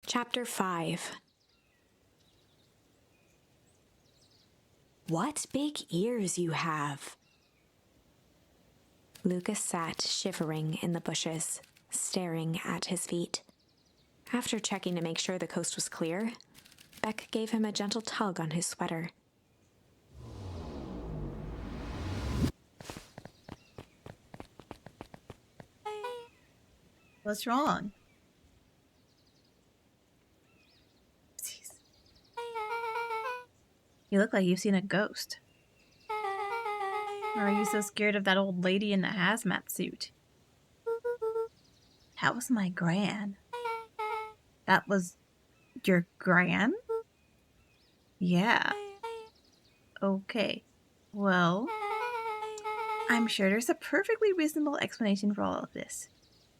Chapter 5. What big ears you have! Luka sat shivering in the bushes, staring at his feet. After checking to make sure the coast was clear, Beck gave him a gentle tug on his sweater. What's wrong? You look like you've seen a ghost. Or are you so scared of that old lady in the hazmat suit? That was my gran. That was your gran? Yeah. Okay. Well, I'm sure there's a perfectly reasonable explanation for all of this.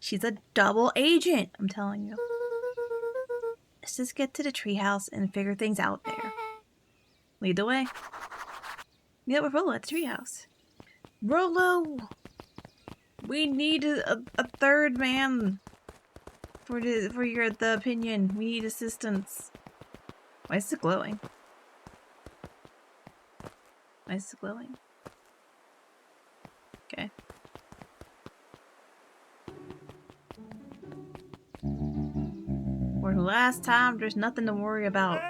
She's a double agent, I'm telling you. Let's just get to the treehouse and figure things out there. Lead the way. Meet up with Rolo at the treehouse. Rolo! We need a third man for the opinion. We need assistance. Why is it glowing? Why is it glowing? Okay. For the last time, there's nothing to worry about.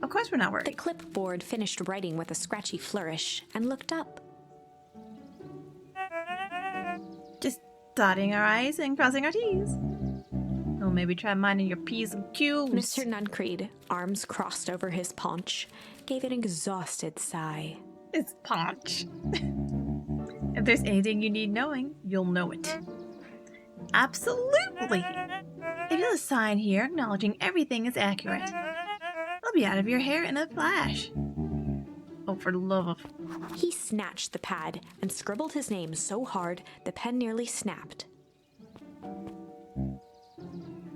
Of course we're not worried. The clipboard finished writing with a scratchy flourish and looked up. Just dotting our I's and crossing our T's. Or maybe try minding your P's and Q's. Mr. Nuncreed, arms crossed over his paunch, gave an exhausted sigh. It's paunch. If there's anything you need knowing, you'll know it. Absolutely! If you'll sign here acknowledging everything is accurate, I'll be out of your hair in a flash. Oh, for the love of... He snatched the pad and scribbled his name so hard the pen nearly snapped.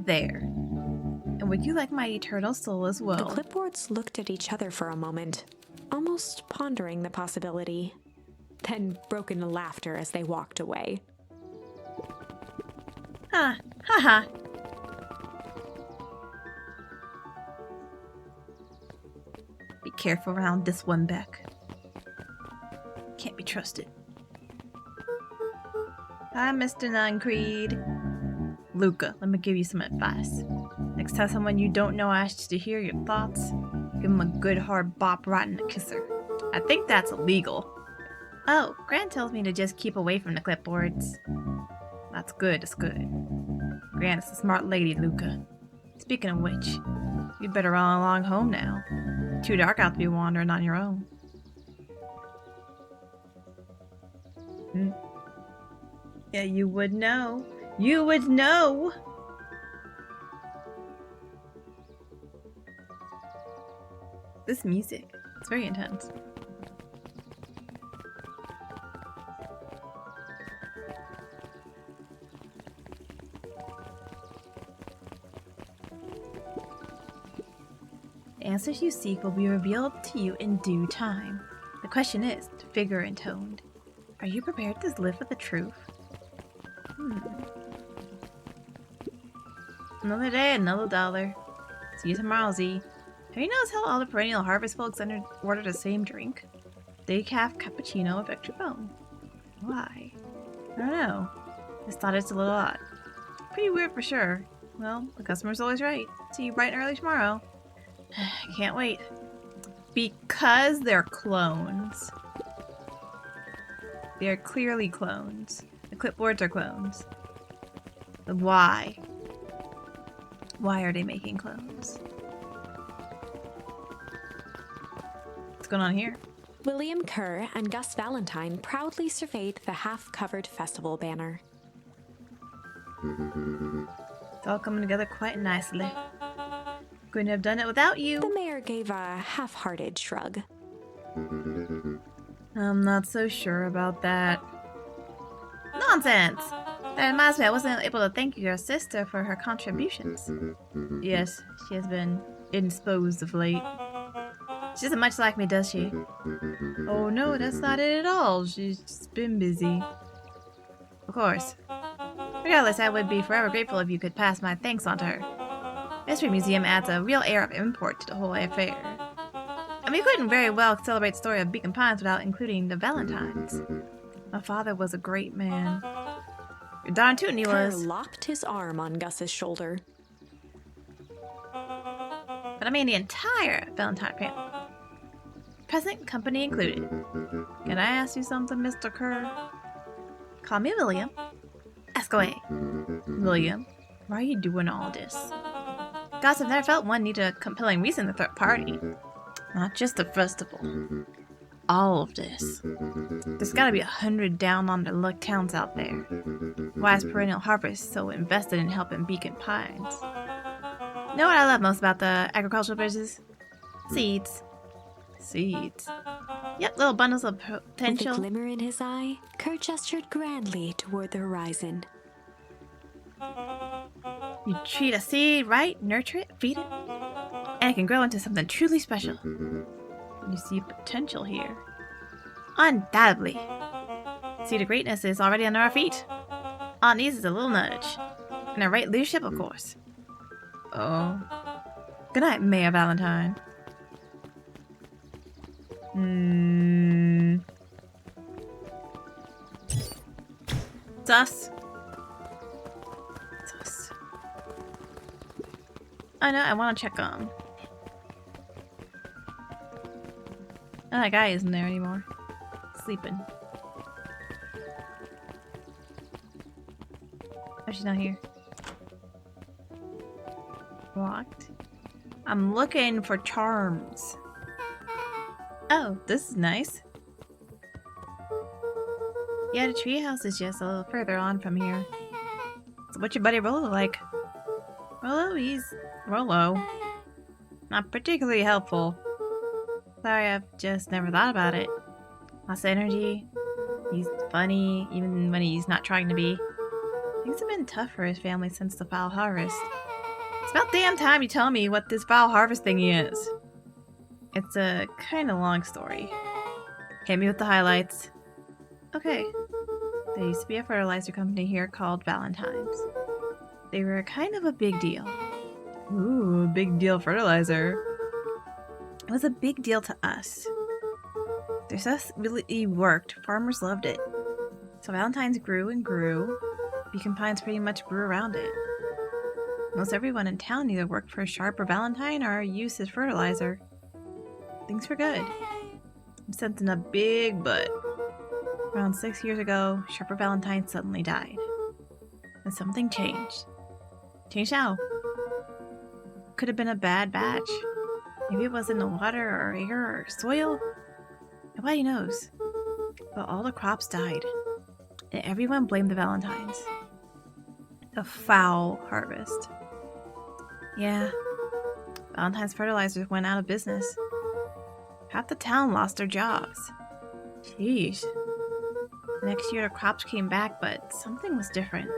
There. And would you like my eternal soul as well? The clipboards looked at each other for a moment, almost pondering the possibility, then broke into laughter as they walked away. Ha! Ha ha! Be careful around this one, Beck. Can't be trusted. Hi, Mr. Nuncreed. Luka, let me give you some advice. Next time someone you don't know asks you to hear your thoughts, give them a good hard bop right in the kisser. I think that's illegal. Oh, Gran tells me to just keep away from the clipboards. That's good, that's good. Gran is a smart lady, Luka. Speaking of which, you'd better run along home now. Too dark out to be wandering on your own. Yeah, you would know. You would know! This music, it's very intense. The answers you seek will be revealed to you in due time. The question is, figure and toned. Are you prepared to live with the truth? Another day, another dollar. See you tomorrow, Z. Have you noticed how all the perennial harvest folks order the same drink? Decaf cappuccino with extra foam. Why? I don't know. Just thought it's a little odd. Pretty weird for sure. Well, the customer's always right. See you bright and early tomorrow. Can't wait. Because they're clones. They are clearly clones. The clipboards are clones. But why? Why are they making clones? What's going on here? William Kerr and Gus Valentine proudly surveyed the half-covered festival banner. It's all coming together quite nicely. Couldn't have done it without you. The mayor gave a half-hearted shrug. I'm not so sure about that. Nonsense! That reminds me, I wasn't able to thank your sister for her contributions. Yes, she has been indisposed of late. She doesn't much like me, does she? Oh no, that's not it at all. She's just been busy. Of course. Regardless, I would be forever grateful if you could pass my thanks on to her. Mystery Museum adds a real air of import to the whole affair. And we couldn't very well celebrate the story of Beacon Pines without including the Valentines. My father was a great man. You're darn tootin' he Kerr was. locked his arm on Gus's shoulder. But I mean the entire Valentine family. Present company included. Can I ask you something, Mr. Kerr? Call me William. Ask away. William, why are you doing all this? Gods have never felt one needed a compelling reason to third party. Not just the festival. All of this. There's gotta be 100 down on the luck towns out there. Why is Perennial Harvest so invested in helping Beacon Pines? You know what I love most about the agricultural business? Seeds. Seeds. Yep, little bundles of potential. With a glimmer in his eye, Kerr gestured grandly toward the horizon. You treat a seed right, nurture it, feed it, and it can grow into something truly special. You see potential here. Undoubtedly. Seed of greatness is already under our feet. All it needs is a little nudge. And the right leadership, of course. Oh. Good night, Mayor Valentine. Sus. Sus. I know, I want to check on. Oh, that guy isn't there anymore. Sleeping. Oh, she's not here. Locked. I'm looking for charms. Oh, this is nice. Yeah, the treehouse is just a little further on from here. So what's your buddy Rolo like? Rolo. Not particularly helpful. Sorry, I've just never thought about it. Lots of energy. He's funny, even when he's not trying to be. Things have been tough for his family since the foul harvest. It's about damn time you tell me what this foul harvest thingy is. It's a kind of long story. Hit me with the highlights. Okay. There used to be a fertilizer company here called Valentine's. They were kind of a big deal. Ooh, big deal fertilizer. It was a big deal to us. Their stuff really worked. Farmers loved it. So Valentine's grew and grew. Beacon Pines pretty much grew around it. Most everyone in town either worked for Sharp or Valentine or used his fertilizer. Things were good. I'm sensing a big but. Around 6 years ago, Sharp or Valentine suddenly died. And something changed. Changed how? Could have been a bad batch. Maybe it was in the water or air or soil. Nobody knows. But all the crops died. And everyone blamed the Valentines. A foul harvest. Yeah. Valentine's fertilizers went out of business. Half the town lost their jobs. Jeez. The next year the crops came back, but something was different.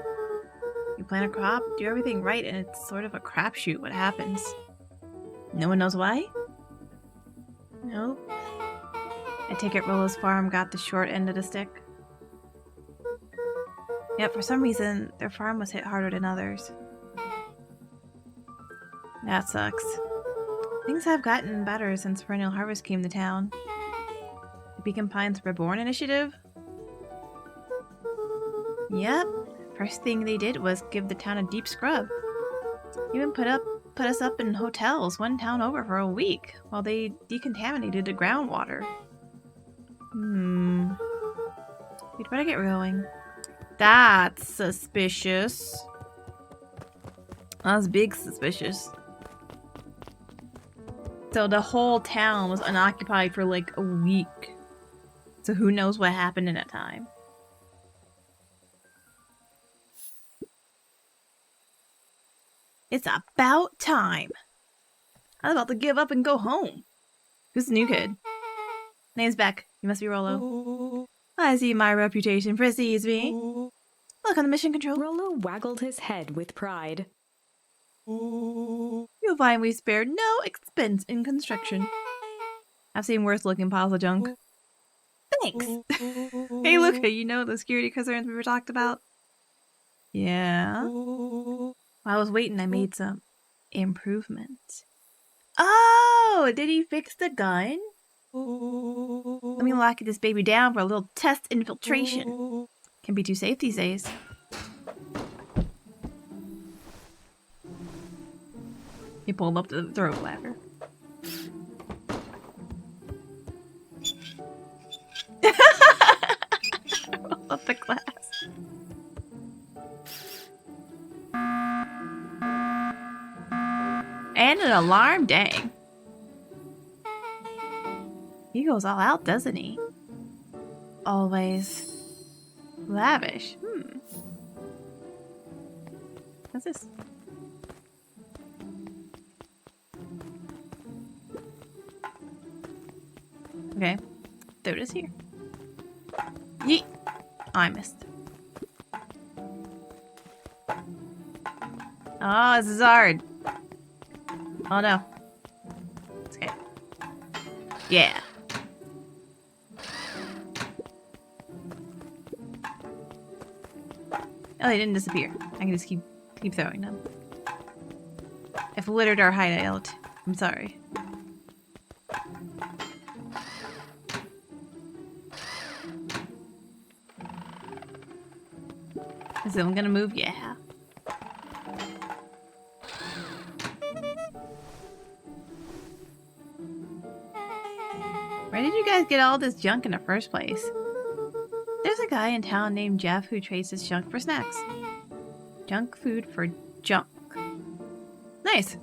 You plant a crop, do everything right, and it's sort of a crapshoot what happens. No one knows why? Nope. I take it Rolo's farm got the short end of the stick. Yep, for some reason, their farm was hit harder than others. That sucks. Things have gotten better since Perennial Harvest came to town. The Beacon Pines Reborn initiative? Yep. First thing they did was give the town a deep scrub. Even put us up in hotels one town over for a week while they decontaminated the groundwater. We'd better get going. That's suspicious. That's big suspicious. So the whole town was unoccupied for like a week. So who knows what happened in that time. It's about time. I was about to give up and go home. Who's the new kid? Name's Beck. You must be Rolo. I see my reputation precedes me. Look on the mission control. Rolo waggled his head with pride. You'll find we spared no expense in construction. I've seen worse looking piles of junk. Thanks. Hey, Luka, you know the security concerns we were talked about? Yeah. While I was waiting, I made some. Improvement. Oh, did he fix the gun? Let me lock this baby down for a little test infiltration. Can be too safe these days. He pulled up the throat ladder. Roll up the glass. And an alarm, dang. He goes all out, doesn't he? Always lavish. What's this? Okay. Throw this here. Yeet. Oh, I missed. Oh, this is hard. Oh no. Okay. Yeah. Oh, they didn't disappear. I can just keep throwing them. I've littered our hideout. I'm sorry. Is it gonna move? Yeah. Where did you guys get all this junk in the first place? There's a guy in town named Jeff who trades his junk for snacks. Junk food for junk. Nice.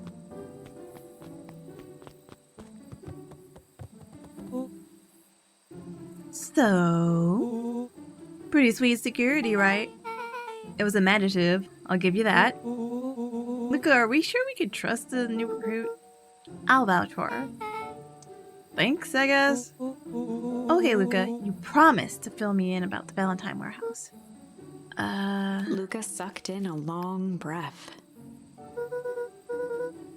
So, pretty sweet security, right? It was imaginative, I'll give you that. Luka, are we sure we could trust the new recruit? I'll vouch for her. Thanks, I guess. Okay, Luka, you promised to fill me in about the Valentine warehouse. Luka sucked in a long breath.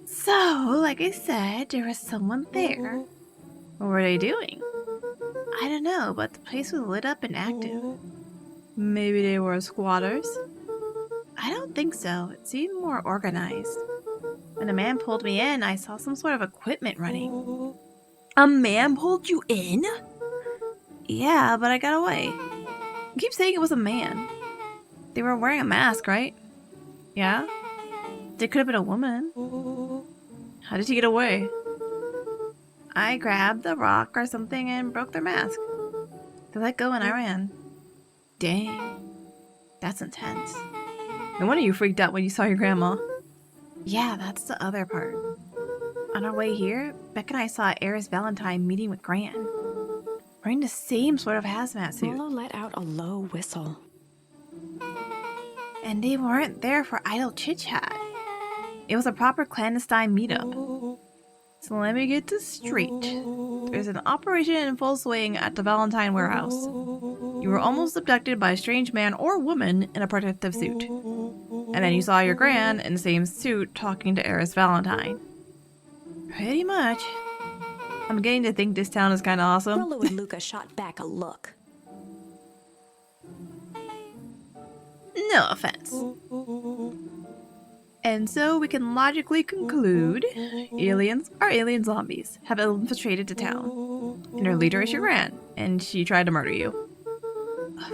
So, like I said, there was someone there. What were they doing? I don't know, but the place was lit up and active. Maybe they were squatters? I don't think so. It seemed more organized. When a man pulled me in, I saw some sort of equipment running. A man pulled you in? Yeah, but I got away. You keep saying it was a man. They were wearing a mask, right? Yeah? They could have been a woman. How did you get away? I grabbed a rock or something and broke their mask. They let go and I ran. Dang. That's intense. No wonder you freaked out when you saw your grandma. Yeah, that's the other part. On our way here, Beck and I saw Eris Valentine meeting with Gran. Wearing the same sort of hazmat suit. Rolo let out a low whistle. And they weren't there for idle chit-chat. It was a proper clandestine meetup. So let me get this straight. There's an operation in full swing at the Valentine warehouse. You were almost abducted by a strange man or woman in a protective suit. And then you saw your gran in the same suit talking to Eris Valentine. Pretty much. I'm getting to think this town is kind of awesome. Rolo and Luka shot back a look. No offense. And so we can logically conclude aliens or alien zombies have infiltrated the town. And her leader is your gran, and she tried to murder you.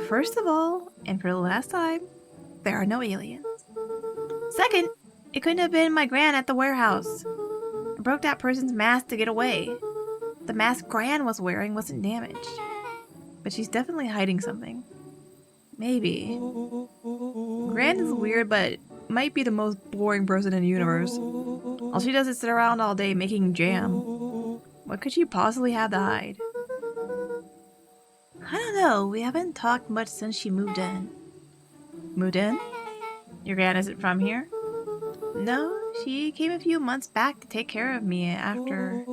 First of all, and for the last time, there are no aliens. Second, it couldn't have been my gran at the warehouse. I broke that person's mask to get away. The mask Gran was wearing wasn't damaged. But she's definitely hiding something. Maybe. Gran is weird, but might be the most boring person in the universe. All she does is sit around all day making jam. What could she possibly have to hide? I don't know. We haven't talked much since she moved in. Moved in? Your gran isn't from here? No, she came a few months back to take care of me after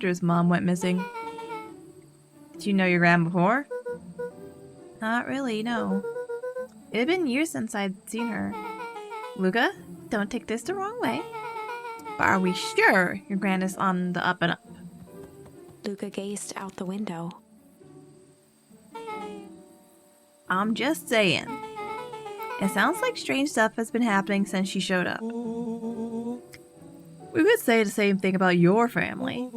his mom went missing. Did you know your gran before? Not really, no. It had been years since I'd seen her. Luka, don't take this the wrong way. But are we sure your gran is on the up and up? Luka gazed out the window. I'm just saying. It sounds like strange stuff has been happening since she showed up. We could say the same thing about your family.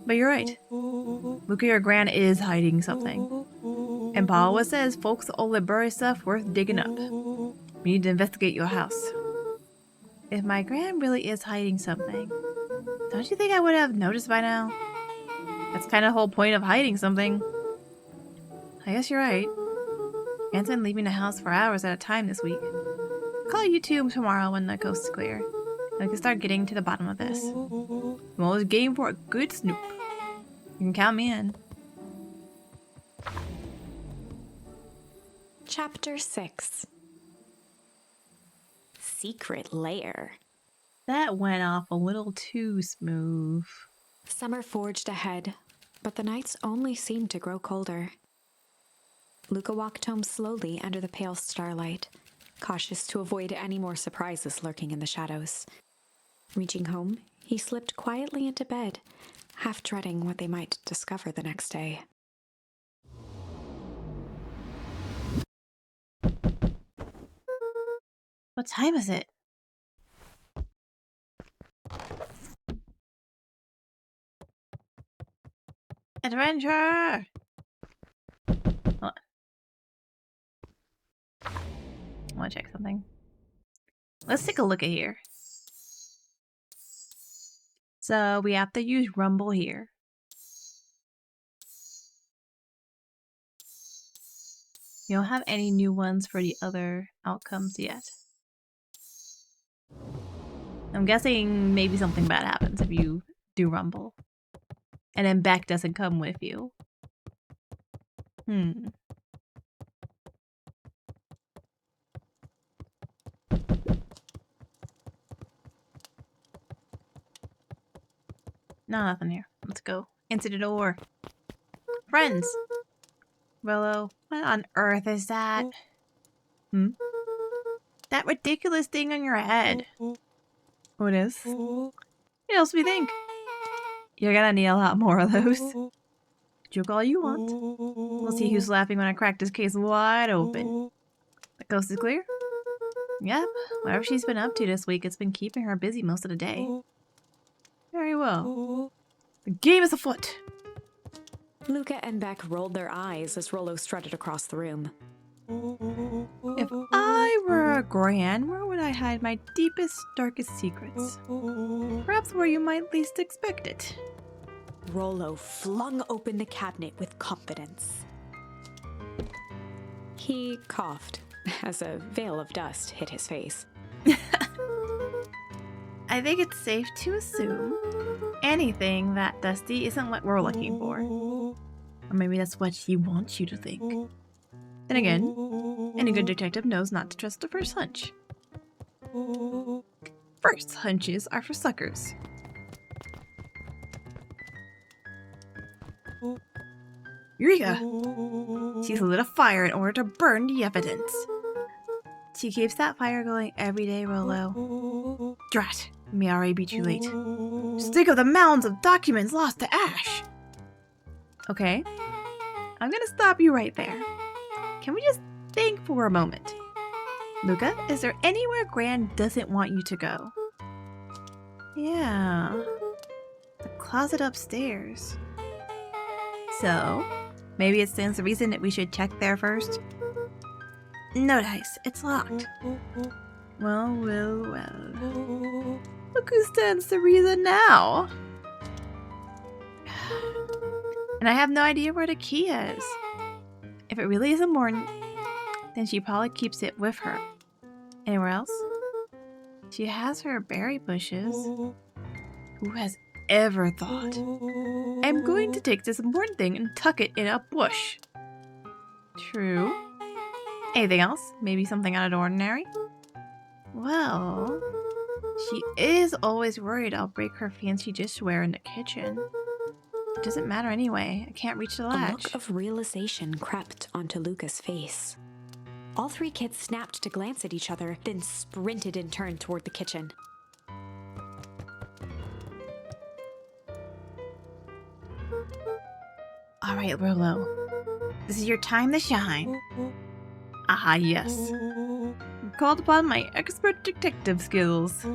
But you're right. Luka, your gran is hiding something. And Pa always says folks only bury stuff worth digging up. We need to investigate your house. If my gran really is hiding something, don't you think I would have noticed by now? That's kind of the whole point of hiding something. I guess you're right. Gran's been leaving the house for hours at a time this week. I'll call you two tomorrow when the coast is clear. And we can start getting to the bottom of this. I'm always game for a good snoop. You can count me in. Chapter 6. Secret Lair. That went off a little too smooth. Summer forged ahead, but the nights only seemed to grow colder. Luka walked home slowly under the pale starlight, cautious to avoid any more surprises lurking in the shadows. Reaching home, he slipped quietly into bed, half dreading what they might discover the next day. What time is it? Adventure! Hold on. I want to check something. Let's take a look at here. So we have to use Rumble here. You don't have any new ones for the other outcomes yet. I'm guessing maybe something bad happens if you do Rumble. And then Beck doesn't come with you. No, nothing here. Let's go. Into the door. Friends! Rolo, what on earth is that? That ridiculous thing on your head. What is? What else do we think? You're gonna need a lot more of those. Joke all you want. We'll see who's laughing when I crack this case wide open. The coast is clear? Yep. Whatever she's been up to this week, it's been keeping her busy most of the day. Very well. The game is afoot! Luka and Beck rolled their eyes as Rolo strutted across the room. If I were a gran, where would I hide my deepest, darkest secrets? Perhaps where you might least expect it. Rolo flung open the cabinet with confidence. He coughed as a veil of dust hit his face. I think it's safe to assume anything that dusty isn't what we're looking for. Or maybe that's what he wants you to think. Then again, any good detective knows not to trust the first hunch. First hunches are for suckers. Eureka! She's lit a fire in order to burn the evidence. She keeps that fire going every day, Rolo. Drat, it may already be too late. Just think of the mounds of documents lost to ash. Okay, I'm gonna stop you right there. Can we just think for a moment? Luka, is there anywhere Gran doesn't want you to go? Yeah, the closet upstairs. So, maybe it stands to reason that we should check there first? No dice, it's locked. Well. Look who stands to reason now. And I have no idea where the key is. If it really is important, then she probably keeps it with her. Anywhere else? She has her berry bushes. Who has ever thought? I'm going to take this important thing and tuck it in a bush. True. Anything else? Maybe something out of the ordinary? Well, she is always worried I'll break her fancy dishware in the kitchen. It doesn't matter anyway. I can't reach the latch. A look of realization crept onto Luka's face. All three kids snapped to glance at each other, then sprinted in turn toward the kitchen. All right, Rolo. This is your time to shine. Ah, yes. I've called upon my expert detective skills.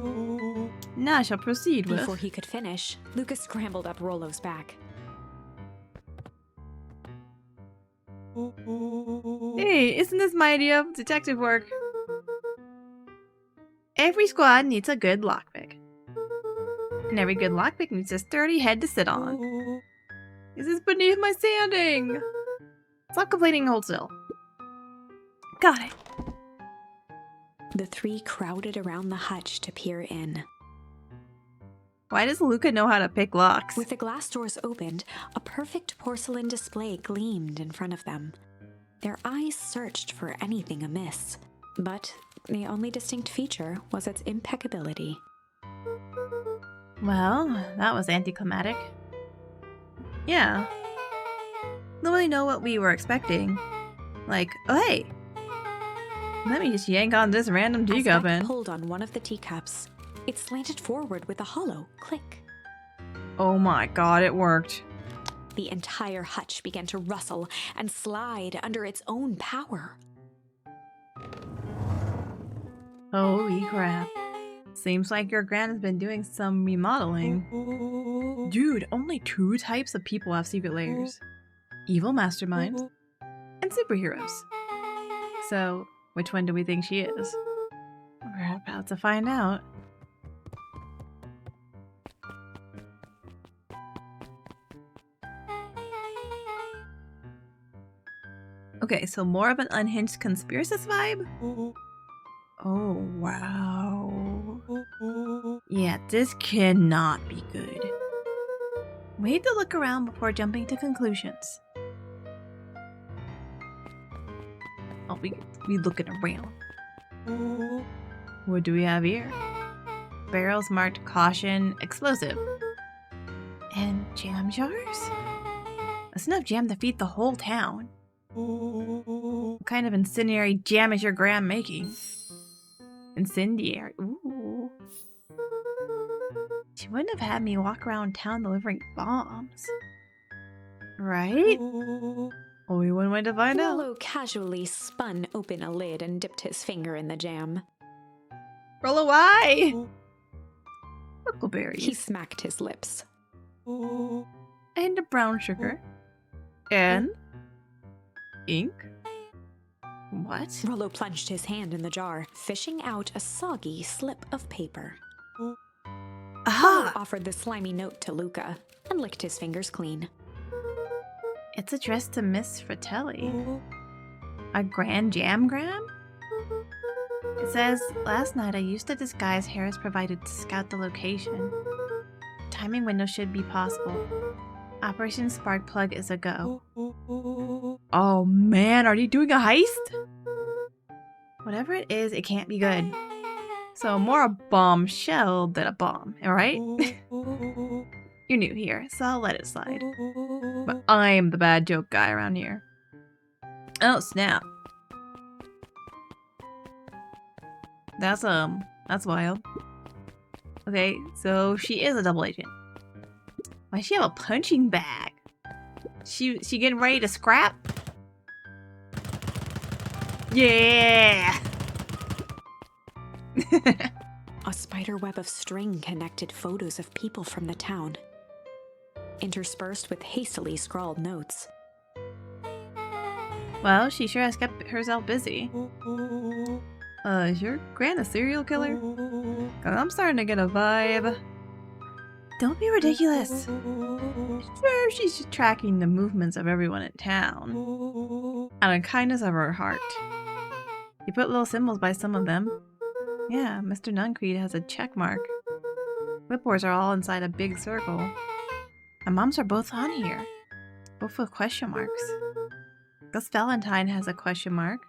Now I shall proceed with... Before he could finish, Luka scrambled up Rolo's back. Hey, isn't this my idea of detective work? Every squad needs a good lockpick. And every good lockpick needs a sturdy head to sit on. This is beneath my standing! Stop complaining, hold still. Got it. The three crowded around the hutch to peer in. Why does Luka know how to pick locks? With the glass doors opened, a perfect porcelain display gleamed in front of them. Their eyes searched for anything amiss, but the only distinct feature was its impeccability. Well, that was anticlimactic. Yeah. Don't really know what we were expecting. Like, oh hey! Let me just yank on this random teacup As Beck and... pulled on one of the teacups, it slanted forward with a hollow click. Oh my god, it worked. The entire hutch began to rustle and slide under its own power. Holy crap. Seems like your gran has been doing some remodeling. Dude, only 2 types of people have secret layers. Evil masterminds and superheroes. So, which one do we think she is? We're about to find out. Okay, so more of an unhinged conspiracist vibe? Oh, wow. Yeah, this cannot be good. We need to look around before jumping to conclusions. Oh, we looking around. What do we have here? Barrels marked caution explosive. And jam jars? That's enough jam to feed the whole town. What kind of incendiary jam is your gram making? Incendiary. Ooh. She wouldn't have had me walk around town delivering bombs. Right? Well, we wouldn't want to find out. Rolo casually spun open a lid and dipped his finger in the jam. Rolo, why? Huckleberries. He smacked his lips. And a brown sugar. And ink. What? Rolo plunged his hand in the jar, fishing out a soggy slip of paper. Rolo Aha! offered the slimy note to Luka and licked his fingers clean. It's addressed to Miss Fratelli. A grand jamgram? It says, last night I used the disguise Harris provided to scout the location. Timing window should be possible. Operation Sparkplug is a go. Oh man, are they doing a heist? Whatever it is, it can't be good. So more a bombshell than a bomb, alright? You're new here, so I'll let it slide. But I'm the bad joke guy around here. Oh snap. That's wild. Okay, so she is a double agent. Why does she have a punching bag? She getting ready to scrap? Yeah! A spider web of string connected photos of people from the town, interspersed with hastily scrawled notes. Well, she sure has kept herself busy. Is your gran a serial killer? 'Cause I'm starting to get a vibe. Don't be ridiculous. Sure, she's just tracking the movements of everyone in town. Out of the kindness of her heart. You put little symbols by some of them. Yeah, Mr. Nuncreed has a check mark. Whippers are all inside a big circle. My moms are both on here. Both with question marks. Gus Valentine has a question mark.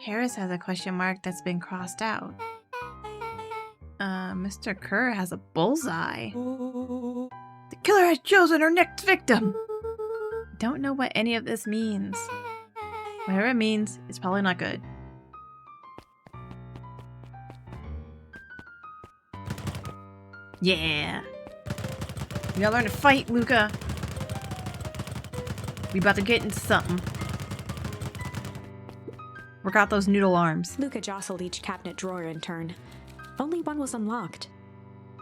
Harris has a question mark that's been crossed out. Mr. Kerr has a bullseye. The killer has chosen her next victim! Don't know what any of this means. Whatever it means, it's probably not good. Yeah! You gotta learn to fight, Luka! We about to get into something. Work out those noodle arms. Luka jostled each cabinet drawer in turn. Only one was unlocked.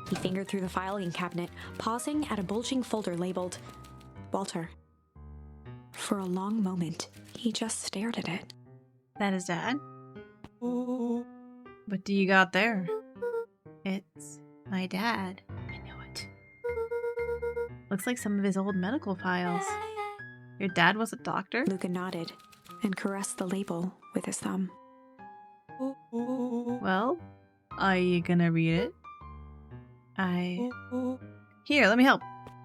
He fingered through the filing cabinet, pausing at a bulging folder labeled Walter. For a long moment, he just stared at it. That is Dad. What do you got there? It's my dad. I know it. Looks like some of his old medical files. Your dad was a doctor? Luka nodded and caressed the label with his thumb. Well, are you gonna read it? Here, let me help.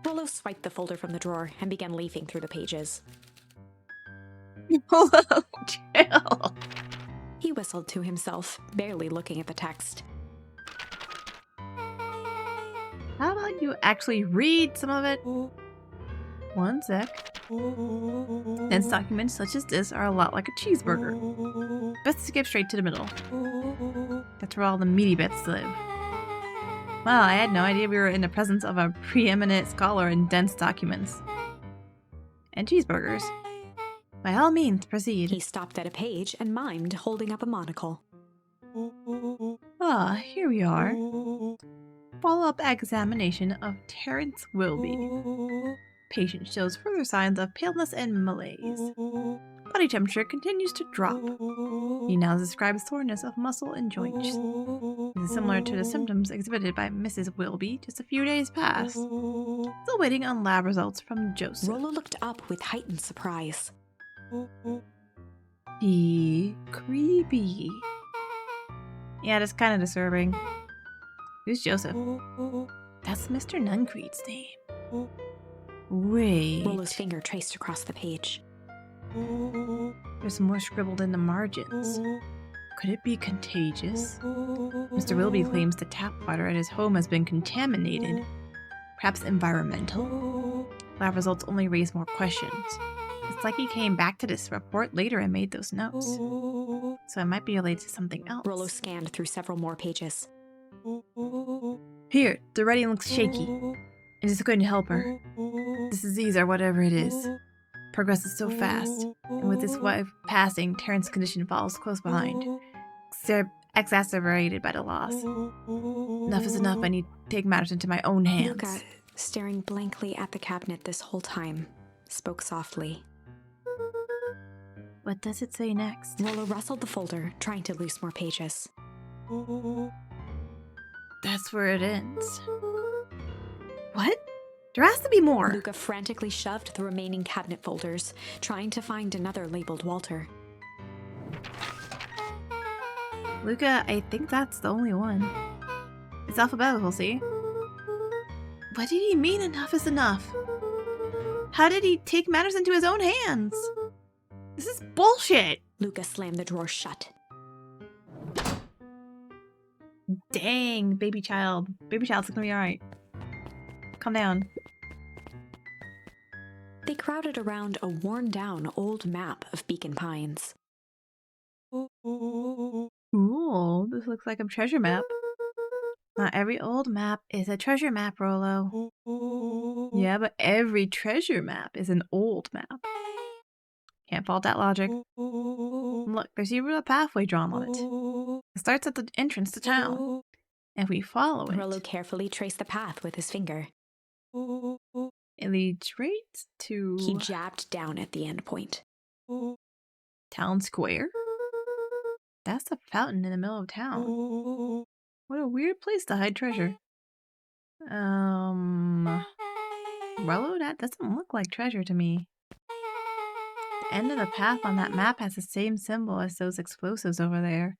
Rolo swiped the folder from the drawer and began leafing through the pages. Hold up, chill. He whistled to himself, barely looking at the text. How about you actually read some of it? One sec. Dense documents such as this are a lot like a cheeseburger. Best to skip straight to the middle. That's where all the meaty bits live. Wow, I had no idea we were in the presence of a preeminent scholar in dense documents. And cheeseburgers. By all means, proceed. He stopped at a page and mimed, holding up a monocle. Ah, here we are. Follow-up examination of Terrence Wilby. Patient shows further signs of paleness and malaise. Body temperature continues to drop. He now describes soreness of muscle and joints. This is similar to the symptoms exhibited by Mrs. Wilby just a few days past. Still waiting on lab results from Joseph. Rolo looked up with heightened surprise. Creepy. Yeah, that's kind of disturbing. Who's Joseph? That's Mr. Nuncreed's name. Wait. Rolo's finger traced across the page. There's more scribbled in the margins. Could it be contagious? Mr. Wilby claims the tap water at his home has been contaminated. Perhaps environmental? Lab results only raise more questions. It's like he came back to this report later and made those notes. So it might be related to something else. Rolo scanned through several more pages. Here, the writing looks shaky. Is this going to help her? This disease or whatever it is progresses so fast, and with his wife passing, Terrence's condition follows close behind, exacerbated by the loss. Enough is enough. I need to take matters into my own hands. Luka, staring blankly at the cabinet this whole time, spoke softly. What does it say next? Rolo rustled the folder, trying to loose more pages. That's where it ends. What? There has to be more. Luka frantically shoved the remaining cabinet folders, trying to find another labeled Walter. Luka, I think that's the only one. It's alphabetical, see? What did he mean enough is enough? How did he take matters into his own hands? This is bullshit! Luka slammed the drawer shut. Dang, baby child. Baby child's gonna be alright. Calm down. They crowded around a worn-down old map of Beacon Pines. Ooh, this looks like a treasure map. Not every old map is a treasure map, Rolo. Yeah, but every treasure map is an old map. Can't fault that logic. Look, there's even a pathway drawn on it. It starts at the entrance to town. And if we follow it, Rolo carefully traced the path with his finger. it leads right to He jabbed down at the end point. Town Square. That's the fountain in the middle of town. What a weird place to hide treasure. Rolo, that doesn't look like treasure to me. The end of the path on that map has the same symbol as those explosives over there.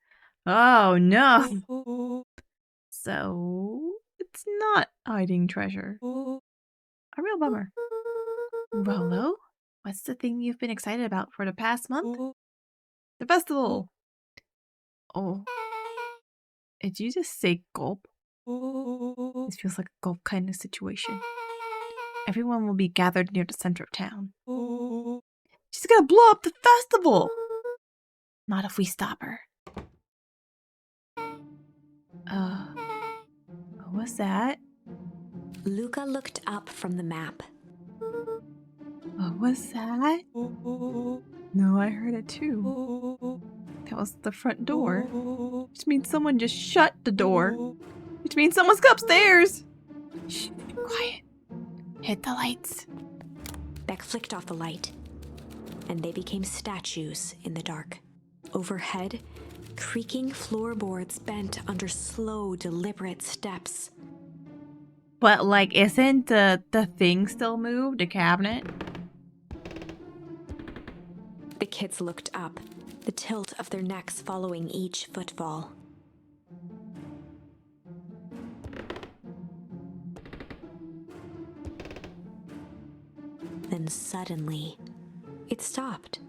Oh no! So, it's not hiding treasure. A real bummer. Rolo, what's the thing you've been excited about for the past month? The festival! Oh. Did you just say gulp? This feels like a gulp kind of situation. Everyone will be gathered near the center of town. She's gonna blow up the festival! Not if we stop her. What was that? Luka looked up from the map. What was that? No, I heard it too. That was the front door. Which means someone just shut the door. Which means someone's upstairs. Shh, quiet. Hit the lights. Beck flicked off the light, and they became statues in the dark. Overhead, creaking floorboards bent under slow, deliberate steps. But, like, isn't the thing still moved? The cabinet? The kids looked up, the tilt of their necks following each footfall. Then suddenly, it stopped.